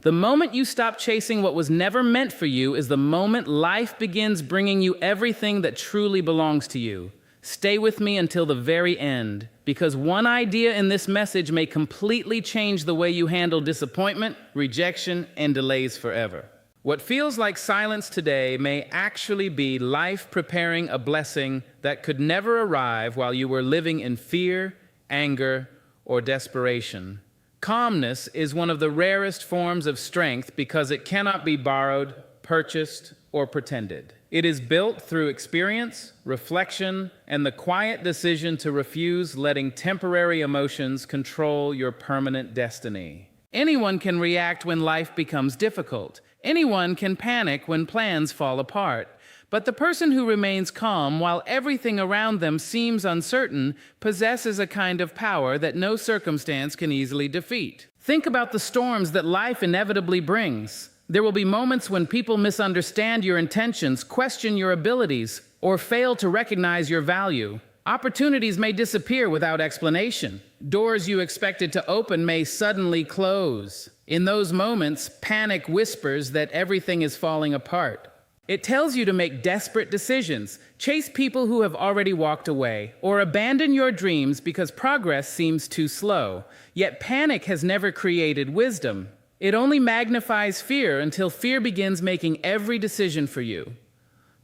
The moment you stop chasing what was never meant for you is the moment life begins bringing you everything that truly belongs to you. Stay with me until the very end, because one idea in this message may completely change the way you handle disappointment, rejection, and delays forever. What feels like silence today may actually be life preparing a blessing that could never arrive while you were living in fear, anger, or desperation. Calmness is one of the rarest forms of strength because it cannot be borrowed, purchased, or pretended. It is built through experience, reflection, and the quiet decision to refuse letting temporary emotions control your permanent destiny. Anyone can react when life becomes difficult. Anyone can panic when plans fall apart. But the person who remains calm while everything around them seems uncertain possesses a kind of power that no circumstance can easily defeat. Think about the storms that life inevitably brings. There will be moments when people misunderstand your intentions, question your abilities, or fail to recognize your value. Opportunities may disappear without explanation. Doors you expected to open may suddenly close. In those moments, panic whispers that everything is falling apart. It tells you to make desperate decisions, chase people who have already walked away, or abandon your dreams because progress seems too slow. Yet panic has never created wisdom. It only magnifies fear until fear begins making every decision for you.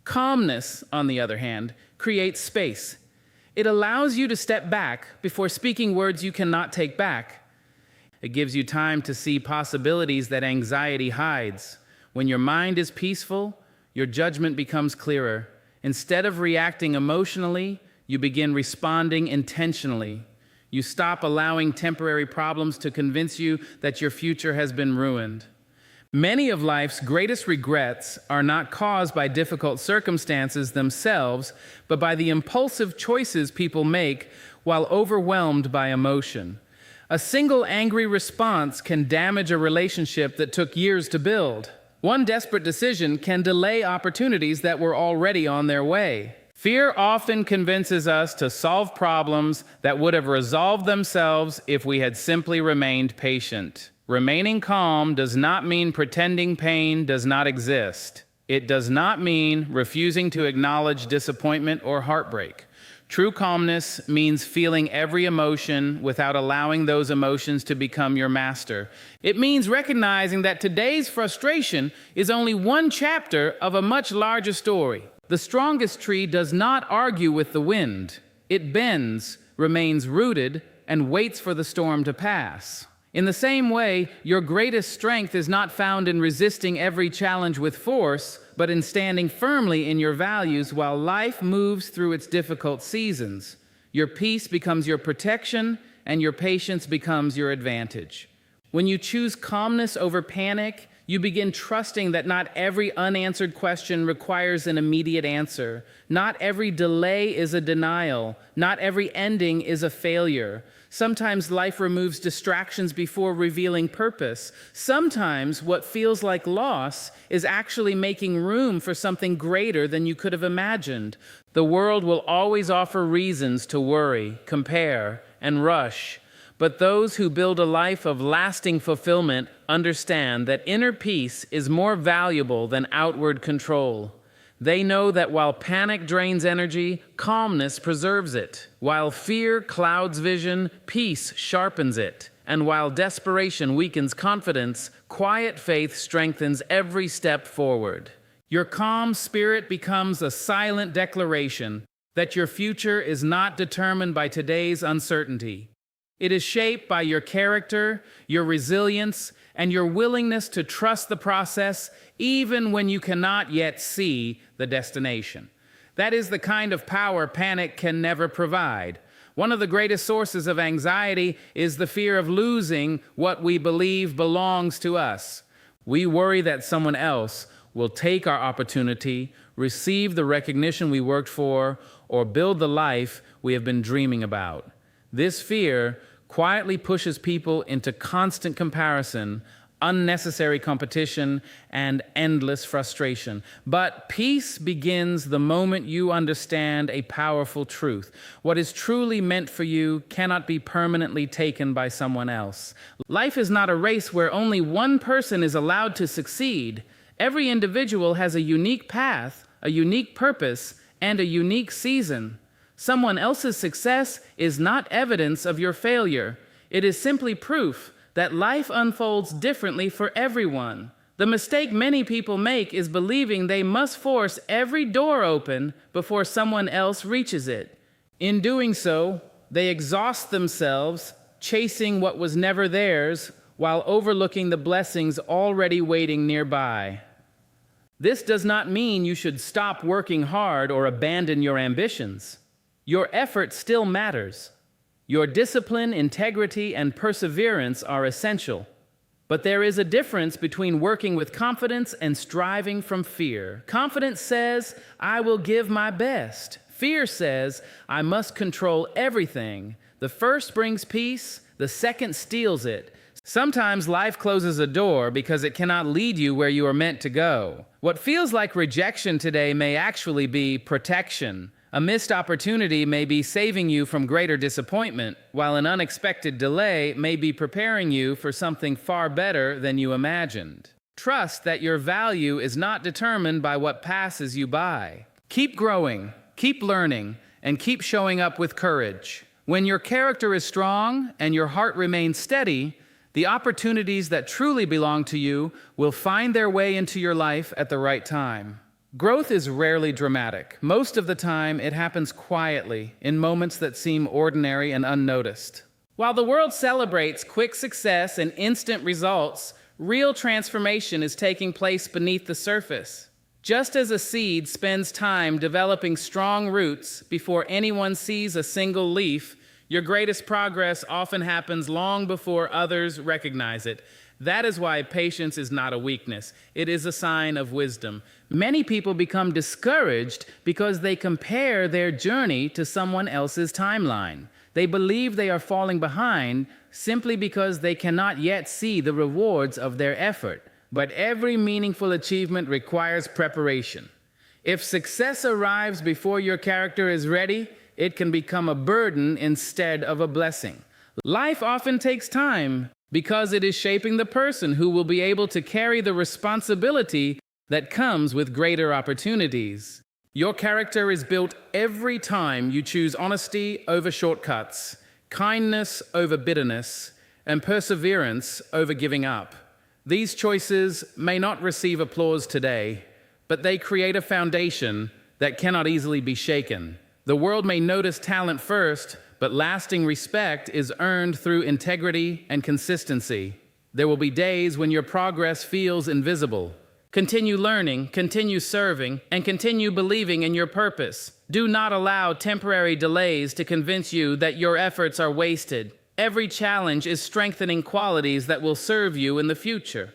Calmness, on the other hand, creates space. It allows you to step back before speaking words you cannot take back. It gives you time to see possibilities that anxiety hides. When your mind is peaceful, your judgment becomes clearer. Instead of reacting emotionally, you begin responding intentionally. You stop allowing temporary problems to convince you that your future has been ruined. Many of life's greatest regrets are not caused by difficult circumstances themselves, but by the impulsive choices people make while overwhelmed by emotion. A single angry response can damage a relationship that took years to build. One desperate decision can delay opportunities that were already on their way. Fear often convinces us to solve problems that would have resolved themselves if we had simply remained patient. Remaining calm does not mean pretending pain does not exist. It does not mean refusing to acknowledge disappointment or heartbreak. True calmness means feeling every emotion without allowing those emotions to become your master. It means recognizing that today's frustration is only one chapter of a much larger story. The strongest tree does not argue with the wind. It bends, remains rooted, and waits for the storm to pass. In the same way, your greatest strength is not found in resisting every challenge with force, but in standing firmly in your values while life moves through its difficult seasons. Your peace becomes your protection, and your patience becomes your advantage. When you choose calmness over panic, you begin trusting that not every unanswered question requires an immediate answer. Not every delay is a denial. Not every ending is a failure. Sometimes life removes distractions before revealing purpose. Sometimes what feels like loss is actually making room for something greater than you could have imagined. The world will always offer reasons to worry, compare, and rush. But those who build a life of lasting fulfillment understand that inner peace is more valuable than outward control. They know that while panic drains energy, calmness preserves it. While fear clouds vision, peace sharpens it. And while desperation weakens confidence, quiet faith strengthens every step forward. Your calm spirit becomes a silent declaration that your future is not determined by today's uncertainty. It is shaped by your character, your resilience, and your willingness to trust the process even when you cannot yet see the destination. That is the kind of power panic can never provide. One of the greatest sources of anxiety is the fear of losing what we believe belongs to us. We worry that someone else will take our opportunity, receive the recognition we worked for, or build the life we have been dreaming about. This fear quietly pushes people into constant comparison, unnecessary competition, and endless frustration. But peace begins the moment you understand a powerful truth. What is truly meant for you cannot be permanently taken by someone else. Life is not a race where only one person is allowed to succeed. Every individual has a unique path, a unique purpose, and a unique season. Someone else's success is not evidence of your failure. It is simply proof that life unfolds differently for everyone. The mistake many people make is believing they must force every door open before someone else reaches it. In doing so, they exhaust themselves, chasing what was never theirs, while overlooking the blessings already waiting nearby. This does not mean you should stop working hard or abandon your ambitions. Your effort still matters. Your discipline, integrity, and perseverance are essential. But there is a difference between working with confidence and striving from fear. Confidence says, I will give my best. Fear says, I must control everything. The first brings peace, the second steals it. Sometimes life closes a door because it cannot lead you where you are meant to go. What feels like rejection today may actually be protection. A missed opportunity may be saving you from greater disappointment, while an unexpected delay may be preparing you for something far better than you imagined. Trust that your value is not determined by what passes you by. Keep growing, keep learning, and keep showing up with courage. When your character is strong and your heart remains steady, the opportunities that truly belong to you will find their way into your life at the right time. Growth is rarely dramatic. Most of the time, it happens quietly, in moments that seem ordinary and unnoticed. While the world celebrates quick success and instant results, real transformation is taking place beneath the surface. Just as a seed spends time developing strong roots before anyone sees a single leaf, your greatest progress often happens long before others recognize it. That is why patience is not a weakness. It is a sign of wisdom. Many people become discouraged because they compare their journey to someone else's timeline. They believe they are falling behind simply because they cannot yet see the rewards of their effort. But every meaningful achievement requires preparation. If success arrives before your character is ready, it can become a burden instead of a blessing. Life often takes time because it is shaping the person who will be able to carry the responsibility that comes with greater opportunities. Your character is built every time you choose honesty over shortcuts, kindness over bitterness, and perseverance over giving up. These choices may not receive applause today, but they create a foundation that cannot easily be shaken. The world may notice talent first, but lasting respect is earned through integrity and consistency. There will be days when your progress feels invisible. Continue learning, continue serving, and continue believing in your purpose. Do not allow temporary delays to convince you that your efforts are wasted. Every challenge is strengthening qualities that will serve you in the future.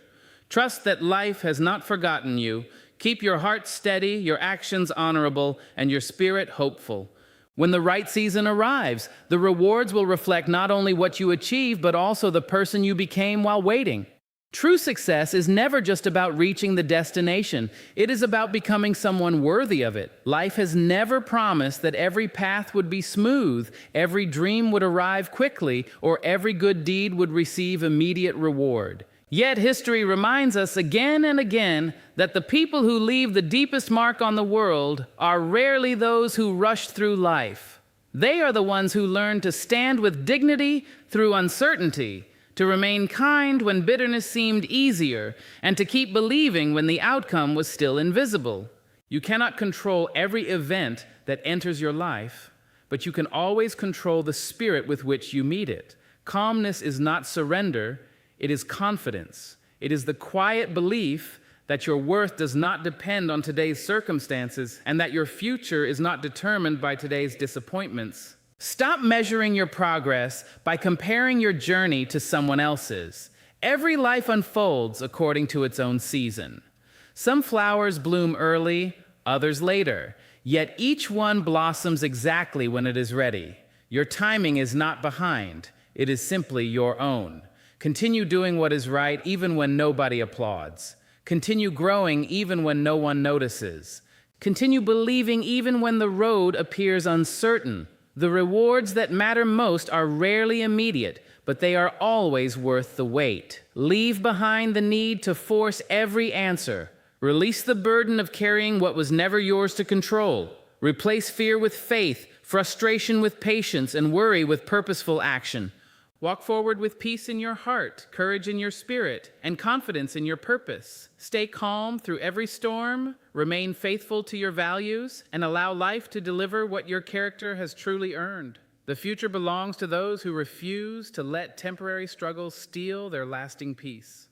Trust that life has not forgotten you. Keep your heart steady, your actions honorable, and your spirit hopeful. When the right season arrives, the rewards will reflect not only what you achieved, but also the person you became while waiting. True success is never just about reaching the destination. It is about becoming someone worthy of it. Life has never promised that every path would be smooth, every dream would arrive quickly, or every good deed would receive immediate reward. Yet history reminds us again and again that the people who leave the deepest mark on the world are rarely those who rush through life. They are the ones who learn to stand with dignity through uncertainty, to remain kind when bitterness seemed easier, and to keep believing when the outcome was still invisible. You cannot control every event that enters your life, but you can always control the spirit with which you meet it. Calmness is not surrender. It is confidence. It is the quiet belief that your worth does not depend on today's circumstances and that your future is not determined by today's disappointments. Stop measuring your progress by comparing your journey to someone else's. Every life unfolds according to its own season. Some flowers bloom early, others later, yet each one blossoms exactly when it is ready. Your timing is not behind. It is simply your own. Continue doing what is right even when nobody applauds. Continue growing even when no one notices. Continue believing even when the road appears uncertain. The rewards that matter most are rarely immediate, but they are always worth the wait. Leave behind the need to force every answer. Release the burden of carrying what was never yours to control. Replace fear with faith, frustration with patience, and worry with purposeful action. Walk forward with peace in your heart, courage in your spirit, and confidence in your purpose. Stay calm through every storm, remain faithful to your values, and allow life to deliver what your character has truly earned. The future belongs to those who refuse to let temporary struggles steal their lasting peace.